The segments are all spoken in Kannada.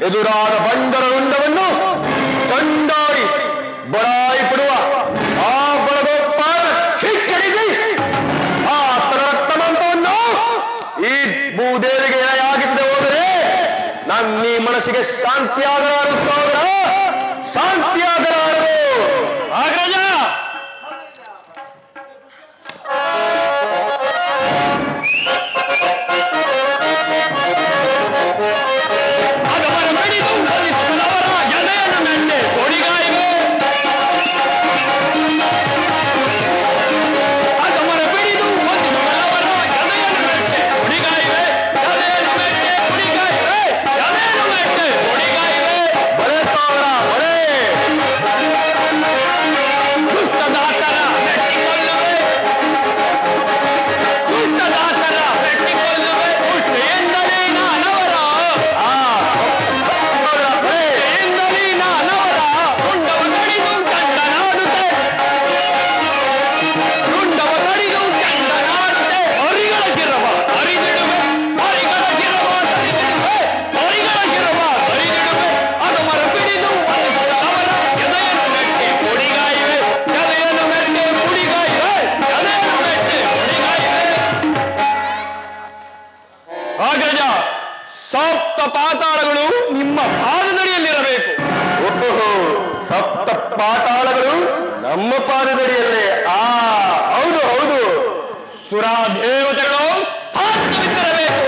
ಎದುರಾದ ಬಂಡರ ರುಂಡವನ್ನು ಚಂಡಾಡಿ ಬಡಾಯಿ ಪಡುವ ಆ ಬಡಗೋಪಾಲ ಹಿಕ್ಕಡಿಸಿ ಆ ರಕ್ತಮಂತವನ್ನು ಈ ಭೂದೇವಿಗೆ ಎಳೆಯಾಗಿಸದೆ ಹೋದರೆ ನನ್ನ ಈ ಮನಸ್ಸಿಗೆ ಶಾಂತಿಯಾಗಲಾರುತ್ತೋದ್ರ ಶಾಂತಿಯಾಗಲಾರದು. ಅಗ್ರಜ ಸಪ್ತ ಪಾತಾಳಗಳು ನಿಮ್ಮ ಪಾದದಡಿಯಲ್ಲಿರಬೇಕು. ಓಹೋ, ಸಪ್ತ ಪಾತಾಳಗಳು ನಮ್ಮ ಪಾದದಡಿಯಲ್ಲೇ? ಹೌದು ಹೌದು. ಸುರ ದೇವತೆಗಳು ಸಾತ್ವಿಕರಬೇಕು.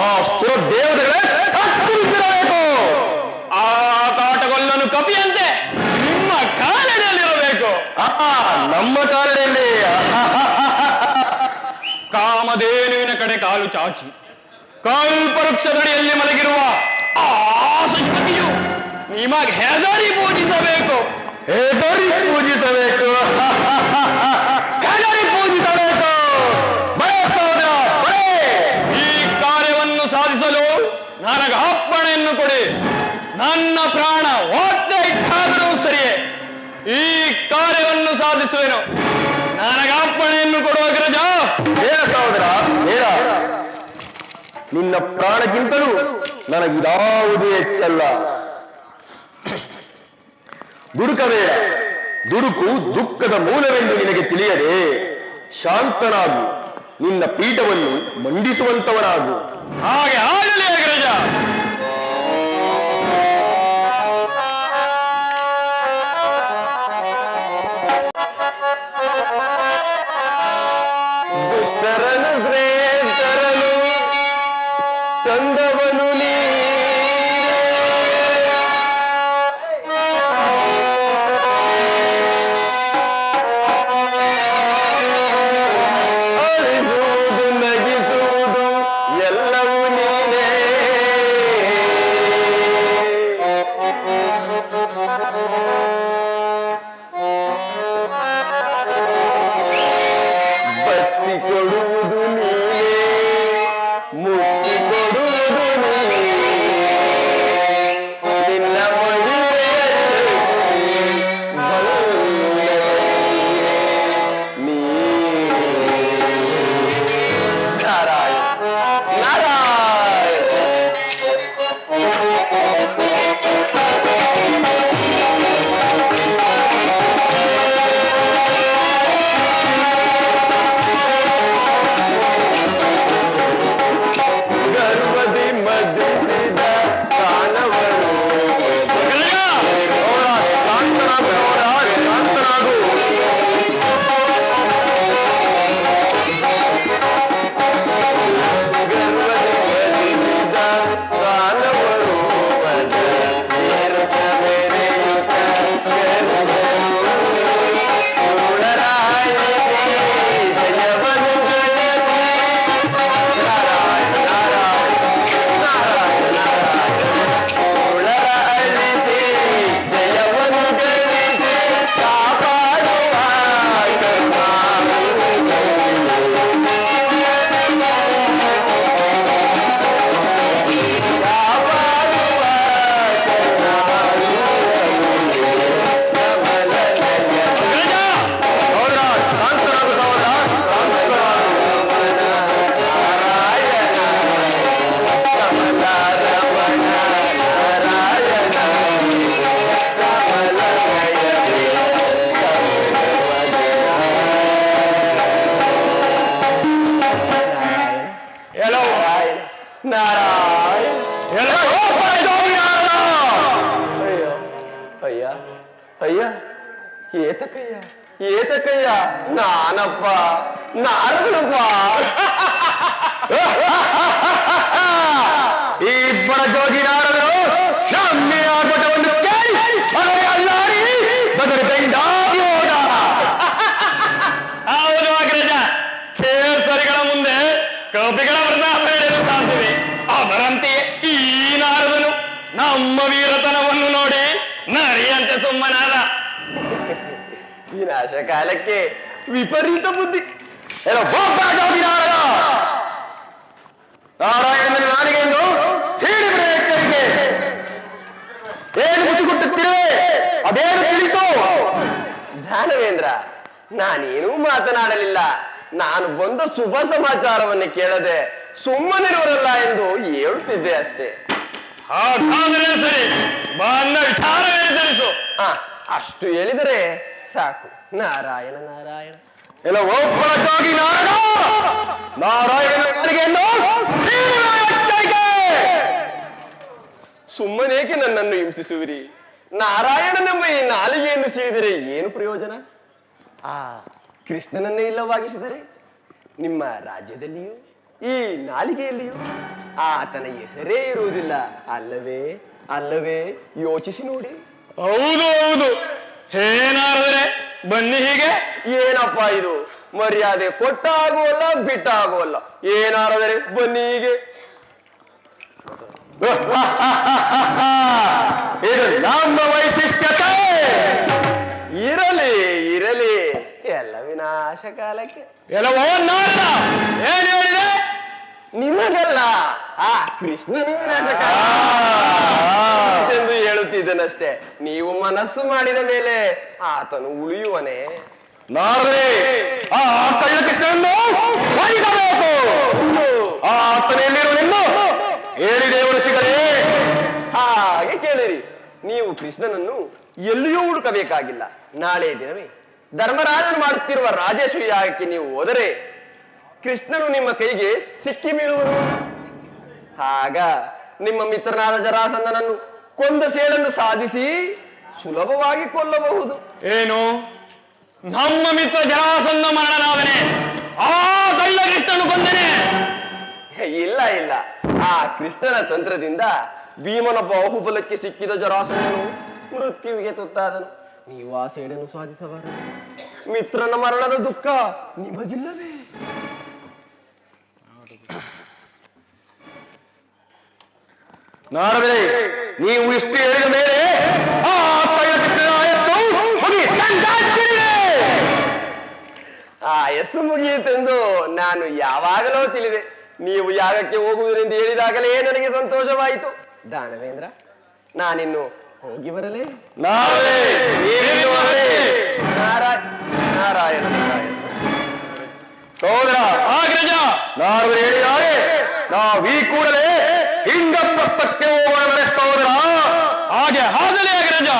ಆ ಸುರ ದೇವತೆಗಳೇ ಸಾತ್ವಿಕರಬೇಕು. ಆ ಕಾಟಗೊಲ್ಲನು ಕಪಿಯಂತೆ ನಿಮ್ಮ ಕಾಲಡಿಯಲ್ಲಿರಬೇಕು. ನಮ್ಮ ಕಾಲಡಿಯಲ್ಲಿ ಕಾಮಧೇನುವಿನ ಕಡೆ ಕಾಲು ಚಾಚಿ ಕಲ್ಪವೃಕ್ಷದಡಿಯಲ್ಲಿ ಮಲಗಿರುವ ಆ ಸರಸ್ವತಿಯು ನಿಮಗೆ ಹೆದರಿ ಪೂಜಿಸಬೇಕು. ಹೆದರಿ ಪೂಜಿಸಬೇಕು. ಹೆದರಿ ಪೂಜಿಸಬೇಕು. ಈ ಕಾರ್ಯವನ್ನು ಸಾಧಿಸಲು ನನಗೆ ಅಪ್ಪಣೆಯನ್ನು ಕೊಡಿ. ನನ್ನ ಪ್ರಾಣ ಒತ್ತೆ ಇಟ್ಟಾದರೂ ಸರಿಯೇ ಈ ಕಾರ್ಯವನ್ನು ಸಾಧಿಸುವೆನು. ನನಗೆ ಅಪ್ಪಣೆಯನ್ನು ಕೊಡುವ ಅಗ್ರಜ. ಹೇಳ ಸಹೋದರ, ಹೇಳ. ನಿನ್ನ ಪ್ರಾಣಕ್ಕಿಂತಲೂ ನನಗಿದಾವುದೂ ಹೆಚ್ಚಲ್ಲ. ದುಡುಕಬೇಡ. ದುಡುಕು ದುಃಖದ ಮೂಲವೆಂದು ನಿನಗೆ ತಿಳಿಯದೆ ಶಾಂತನಾಗು. ನಿನ್ನ ಪೀಠವನ್ನು ಮಂಡಿಸುವಂತವನಾಗು. ಹಾಗೆ ಆಗಲಿ ಅಗ್ರಜ. ದುಷ್ಟರನು ಶ್ರೇಷ್ಠರನು ತಂದವನು ಅಳಿಸುವುದು ನಗಿಸುವುದು ಎಲ್ಲವೂ ನೀನೇ. ಅಯ್ಯ ಏತಕ್ಕಯ್ಯ ಏತಕ್ಕಯ್ಯ ನಾನಪ್ಪ ನಾರದನಪ್ಪ. ಈ ಇಬ್ಬರ ಜೋಗಿ ನಾರದರು ನಮ್ಮೆ ಆರ್ಭಟವನ್ನು ಕೇಳಿ ಅಲ್ಲಾಡಿ ಬದಲು ಬೆಂದಾಗಿ ಹೋದ. ಹೌದು ಅಗ್ರಜ, ಕೇಸರಿಗಳ ಮುಂದೆ ಕಪಿಗಳ ಪ್ರತಾಪ ನಡೆಯಲು ಸಾಧ್ಯವೇ? ಅದರಂತೆಯೇ ಈ ನಾರದನು ನಮ್ಮ ವೀರತನವನ್ನು ನೋಡಿ ನರಿಯಂತೆ ಸುಮ್ಮನಾದ. ವಿನಾಶ ಕಾಲಕ್ಕೆ ವಿಪರೀತ ಬುದ್ಧಿ. ಜೋಗಿ ನಾರದ ನಾರಾಯಣನ ನಾಲಿಗೆ ಎಂದು ಸೇರಿ ಬಿಡ ಎಚ್ಚರಿಕೆ. ಏನು ಮುಸುಗುಟ್ಟುತ್ತಿರುವೆ ಅದೇನು ತಿಳಿಸು. ದಾನವೇಂದ್ರ, ನಾನೇನೂ ಮಾತನಾಡಲಿಲ್ಲ. ನಾನು ಬಂದ ಶುಭ ಸಮಾಚಾರವನ್ನು ಕೇಳದೆ ಸುಮ್ಮನಿರುವರಲ್ಲ ಎಂದು ಹೇಳುತ್ತಿದ್ದೆ ಅಷ್ಟೇ. ಹಾಗಾದರೆ ಸರಿ, ನನ್ನ ವಿಚಾರವೇನು ತಿಳಿಸು. ಅಷ್ಟು ಹೇಳಿದರೆ ಸಾಕು. ನಾರಾಯಣ ನಾರಾಯಣ. ಎಲ್ಲ ಒಬ್ಬರ ಜೋಗಿ ನಾರದ ನಾರಾಯಣ ಸುಮ್ಮನೇಕೆ ನನ್ನನ್ನು ಹಿಂಸಿಸುವಿರಿ? ನಾರಾಯಣನೆಂಬ ಈ ನಾಲಿಗೆಯನ್ನು ಸೀಳಿದರೆ ಏನು ಪ್ರಯೋಜನ? ಆ ಕೃಷ್ಣನನ್ನೇ ಇಲ್ಲವಾಗಿಸಿದರೆ ನಿಮ್ಮ ರಾಜ್ಯದಲ್ಲಿಯೂ ಈ ನಾಲಿಗೆಯಲ್ಲಿಯೂ ಆತನ ಹೆಸರೇ ಇರುವುದಿಲ್ಲ ಅಲ್ಲವೇ? ಅಲ್ಲವೇ? ಯೋಚಿಸಿ ನೋಡಿ. ಹೌದು ಹೌದು, ಏನಾರದ್ರೆ ಬನ್ನಿ ಹೀಗೆ. ಏನಪ್ಪ ಇದು? ಮರ್ಯಾದೆ ಕೊಟ್ಟಾಗುವಲ್ಲ ಬಿಟ್ಟಾಗುವಲ್ಲ. ಏನಾರದರೆ ಬನ್ನಿ ಹೀಗೆ. ಇದು ನಮ್ಮ ವೈಶಿಷ್ಟ್ಯತೆ. ಇರಲಿ ಇರಲಿ, ಎಲ್ಲ ವಿನಾಶ ಕಾಲಕ್ಕೆ. ಎಲ್ಲವೋ ನಾರದ ಏನ್ ಹೇಳಿದೆ? ನಿಮಗಲ್ಲ, ಆ ಕೃಷ್ಣನ ವಿನಾಶ ಕಾಲ ಎಂದು ಹೇಳುತ್ತಿದ್ದನಷ್ಟೇ. ನೀವು ಮನಸ್ಸು ಮಾಡಿದ ಮೇಲೆ ಆತನು ಉಳಿಯುವನೇ? ನಾರೇ, ಆ ಕಳ್ಳ ಕೃಷ್ಣನನ್ನು ವಹಿಸಬೇಕು. ಆತನೆಲ್ಲಿರುವನೆಂದು ಹೇಳಿ ದೇವರು ಸಿಗಲೇ. ಹಾಗೆ ಕೇಳಿರಿ. ನೀವು ಕೃಷ್ಣನನ್ನು ಎಲ್ಲಿಯೂ ಹುಡುಕಬೇಕಾಗಿಲ್ಲ. ನಾಳೆ ದಿನವೇ ಧರ್ಮರಾಜನು ಮಾಡುತ್ತಿರುವ ರಾಜೇಶ್ವರಿ ಯಾಗಕ್ಕೆ ನೀವು ಹೋದರೆ ಕೃಷ್ಣನು ನಿಮ್ಮ ಕೈಗೆ ಸಿಕ್ಕಿ ಬೀಳುವನು. ಆಗ ನಿಮ್ಮ ಮಿತ್ರನಾದ ಜರಾಸಂಧನನ್ನು ಕೊಂದ ಸೇಡನ್ನು ಸಾಧಿಸಿ ಸುಲಭವಾಗಿ ಕೊಲ್ಲಬಹುದು. ಏನು, ನಮ್ಮ ಮಿತ್ರ ಜರಾಸಂಧ ಮರಣನಾದನೆ? ಆ ಕಳ್ಳ ಕೃಷ್ಣನು ಕೊಂದನೆ? ಇಲ್ಲ ಇಲ್ಲ, ಆ ಕೃಷ್ಣನ ತಂತ್ರದಿಂದ ಭೀಮನ ಬಾಹುಬಲಕ್ಕೆ ಸಿಕ್ಕಿದ ಜರಾಸಂಧನು ಮೃತ್ಯುವಿಗೆ ತುತ್ತಾದನು. ನೀವು ಆ ಸೇಡನ್ನು ಸಾಧಿಸಬಾರದು. ಮಿತ್ರನ ಮರಣದ ದುಃಖ ನಿಮಗಿಲ್ಲವೇ? ನಾರದರೆ, ನೀವು ಇಷ್ಟು ಹೇಳಿದ ಮೇಲೆ ಆ ಕಳ್ಳ ಕೃಷ್ಣನ ಯಸ್ಸು ಮುಗಿಯಿತೆಂದು ನಾನು ಯಾವಾಗಲೂ ತಿಳಿದೆ. ನೀವು ಯಾಗಕ್ಕೆ ಹೋಗುವುದರೆಂದು ಹೇಳಿದಾಗಲೇ ನನಗೆ ಸಂತೋಷವಾಯಿತು. ದಾನವೇಂದ್ರ, ನಾನಿನ್ನು ಹೋಗಿ ಬರಲೇ? ನಾರಾಯಣ ನಾರಾಯಣ. ಸೋದರ ಅಗ್ರಜ, ನಾನು ಹೇಳಿದ್ದಾರೆ, ನಾವು ಈ ಕೂಡಲೇ ಇಂದ್ರಪ್ರಸ್ಥಕ್ಕೆ ಹೋಗೋಣ ಸೋದರ. ಹಾಗೆ ಆಗಲೇ ಅಗ್ರಜ.